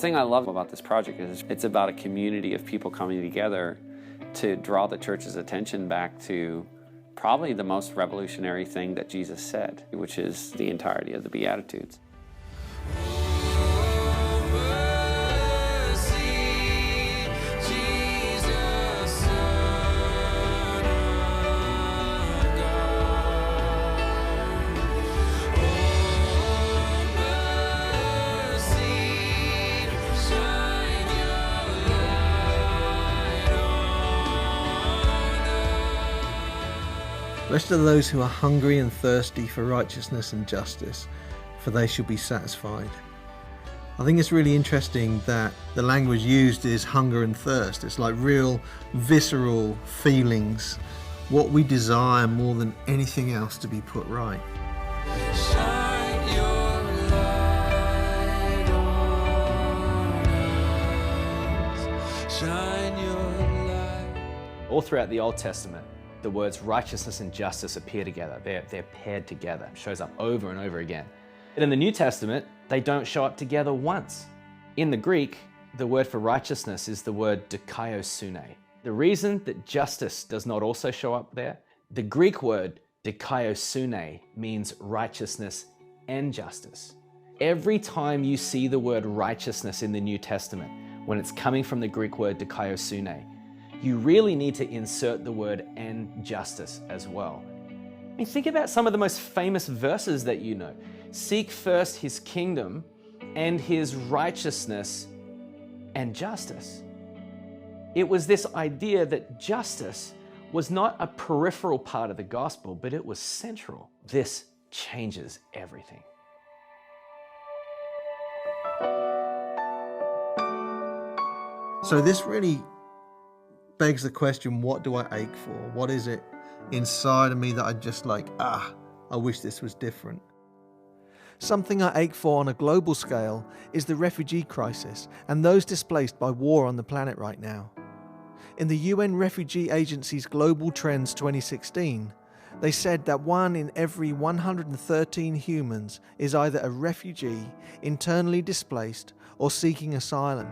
thing I love about this project is it's about a community of people coming together to draw the church's attention back to probably the most revolutionary thing that Jesus said, which is the entirety of the Beatitudes. Blessed are those who are hungry and thirsty for righteousness and justice, for they shall be satisfied. I think it's really interesting that the language used is hunger and thirst. It's like real visceral feelings, what we desire more than anything else to be put right. Shine your light on us. Shine your light. All throughout the Old Testament, the words righteousness and justice appear together. They're paired together. It shows up over and over again. And in the New Testament, they don't show up together once. In the Greek, the word for righteousness is the word dikaiosune. The reason that justice does not also show up there, the Greek word dikaiosune means righteousness and justice. Every time you see the word righteousness in the New Testament, when it's coming from the Greek word dikaiosune, you really need to insert the word and justice as well. I mean, think about some of the most famous verses that you know. Seek first his kingdom and his righteousness and justice. It was this idea that justice was not a peripheral part of the gospel, but it was central. This changes everything. So this really begs the question, what do I ache for? What is it inside of me that I just I wish this was different? Something I ache for on a global scale is the refugee crisis and those displaced by war on the planet right now. In the UN Refugee Agency's Global Trends 2016, they said that 1 in every 113 humans is either a refugee, internally displaced, or seeking asylum.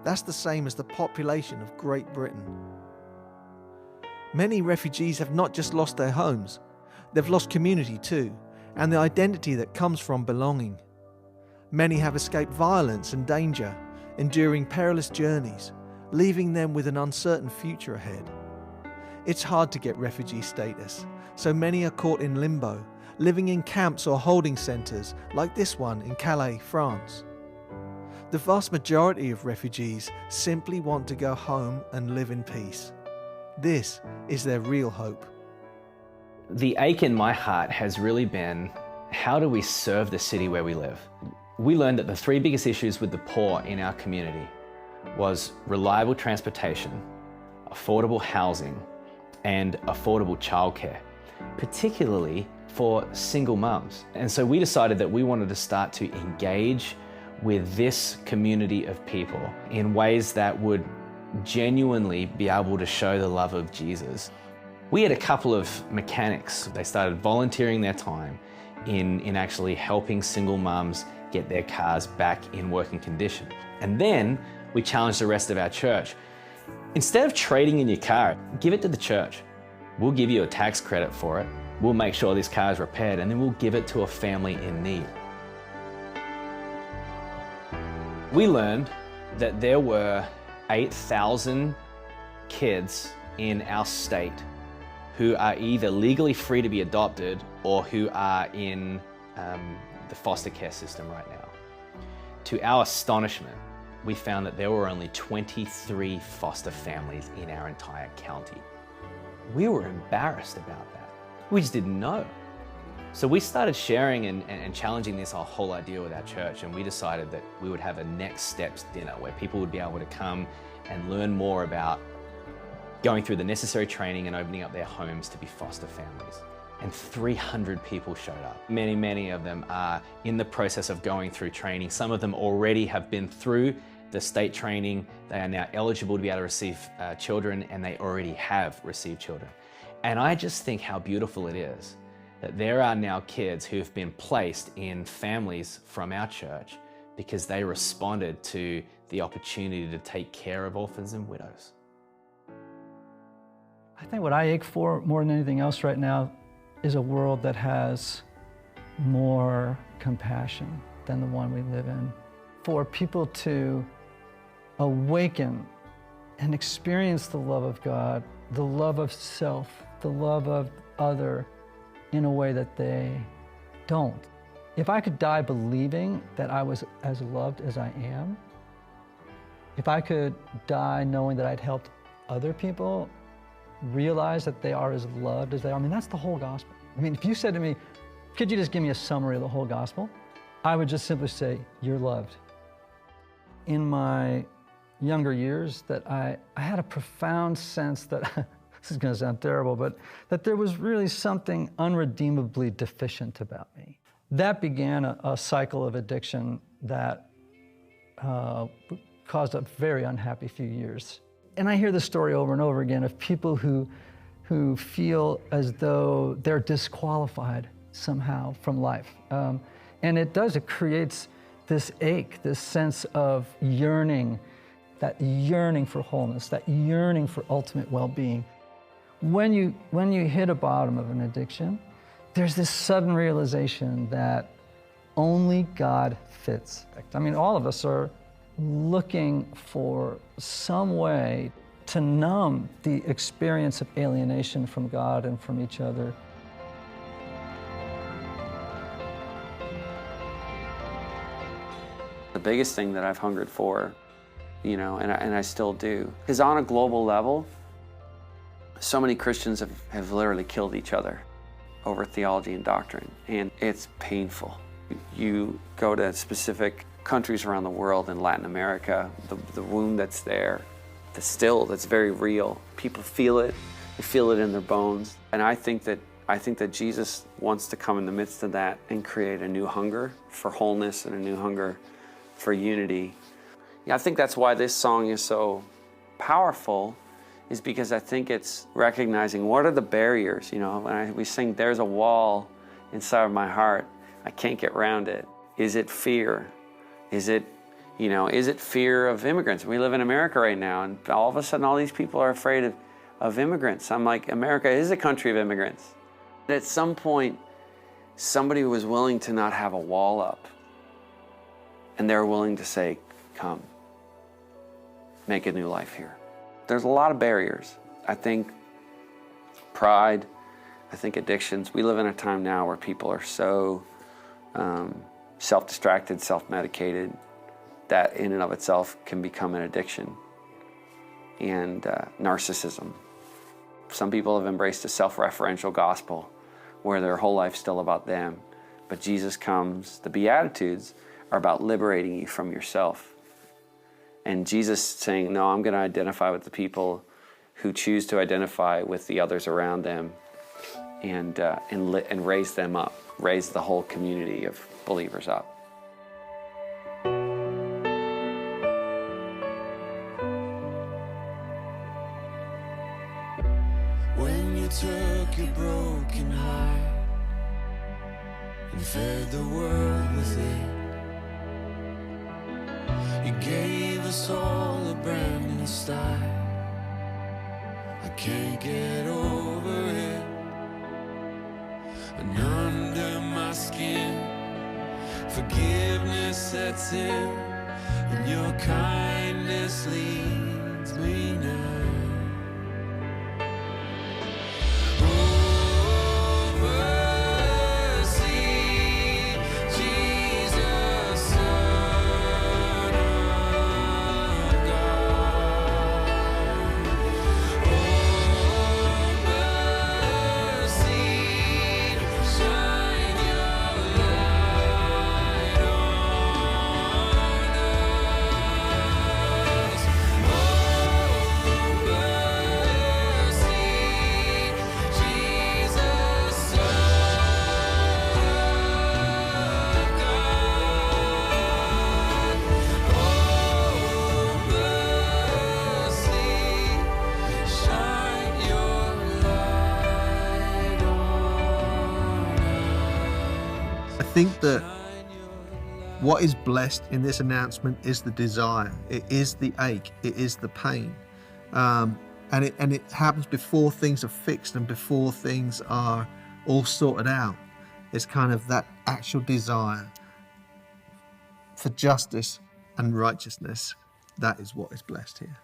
That's the same as the population of Great Britain. Many refugees have not just lost their homes, they've lost community too, and the identity that comes from belonging. Many have escaped violence and danger, enduring perilous journeys, leaving them with an uncertain future ahead. It's hard to get refugee status, so many are caught in limbo, living in camps or holding centres like this one in Calais, France. The vast majority of refugees simply want to go home and live in peace. This is their real hope. The ache in my heart has really been, how do we serve the city where we live? We learned that the 3 biggest issues with the poor in our community was reliable transportation, affordable housing, and affordable childcare, particularly for single mums. And so we decided that we wanted to start to engage with this community of people in ways that would genuinely be able to show the love of Jesus. We had a couple of mechanics. They started volunteering their time in actually helping single mums get their cars back in working condition. And then we challenged the rest of our church. Instead of trading in your car, give it to the church. We'll give you a tax credit for it. We'll make sure this car is repaired, and then we'll give it to a family in need. We learned that there were 8,000 kids in our state who are either legally free to be adopted or who are in the foster care system right now. To our astonishment, we found that there were only 23 foster families in our entire county. We were embarrassed about that. We just didn't know. So we started sharing and challenging this whole idea with our church, and we decided that we would have a next steps dinner where people would be able to come and learn more about going through the necessary training and opening up their homes to be foster families. And 300 people showed up. Many of them are in the process of going through training. Some of them already have been through the state training. They are now eligible to be able to receive children, and they already have received children. And I just think how beautiful it is that there are now kids who have been placed in families from our church because they responded to the opportunity to take care of orphans and widows. I think what I ache for more than anything else right now is a world that has more compassion than the one we live in. For people to awaken and experience the love of God, the love of self, the love of other in a way that they don't. If I could die believing that I was as loved as I am, if I could die knowing that I'd helped other people realize that they are as loved as they are, I mean, that's the whole gospel. I mean, if you said to me, could you just give me a summary of the whole gospel? I would just simply say, you're loved. In my younger years, that I had a profound sense that, this is gonna sound terrible, but that there was really something unredeemably deficient about me. That began a cycle of addiction that caused a very unhappy few years. And I hear this story over and over again of people who feel as though they're disqualified somehow from life. And it creates this ache, this sense of yearning, that yearning for wholeness, that yearning for ultimate well-being. When you hit a bottom of an addiction, there's this sudden realization that only God fits. I mean, all of us are looking for some way to numb the experience of alienation from God and from each other. The biggest thing that I've hungered for, you know, and I still do, is on a global level, so many Christians have literally killed each other over theology and doctrine, and it's painful. You go to specific countries around the world, in Latin America, the wound that's there, that's very real. People feel it, they feel it in their bones. And I think that Jesus wants to come in the midst of that and create a new hunger for wholeness and a new hunger for unity. Yeah, I think that's why this song is so powerful, is because I think it's recognizing what are the barriers, you know, when we sing, there's a wall inside of my heart, I can't get around it. Is it fear? Is it fear of immigrants? We live in America right now, and all of a sudden all these people are afraid of immigrants. I'm like, America is a country of immigrants. At some point, somebody was willing to not have a wall up, and they're willing to say, come, make a new life here. There's a lot of barriers. I think pride, I think addictions. We live in a time now where people are so self-distracted, self-medicated, that in and of itself can become an addiction. And narcissism. Some people have embraced a self-referential gospel where their whole life's still about them. But Jesus comes, the Beatitudes are about liberating you from yourself. And Jesus saying, no, I'm going to identify with the people who choose to identify with the others around them and raise them up, raise the whole community of believers up. When you took your broken heart and fed the world with it, you gave us all a brand new start. I can't get over it. And under my skin, forgiveness sets in, and your kindness leads me now. I think that What is blessed in this announcement is the desire. It is the ache. It is the pain. And it happens before things are fixed and before things are all sorted out. It's kind of that actual desire for justice and righteousness. That is what is blessed here.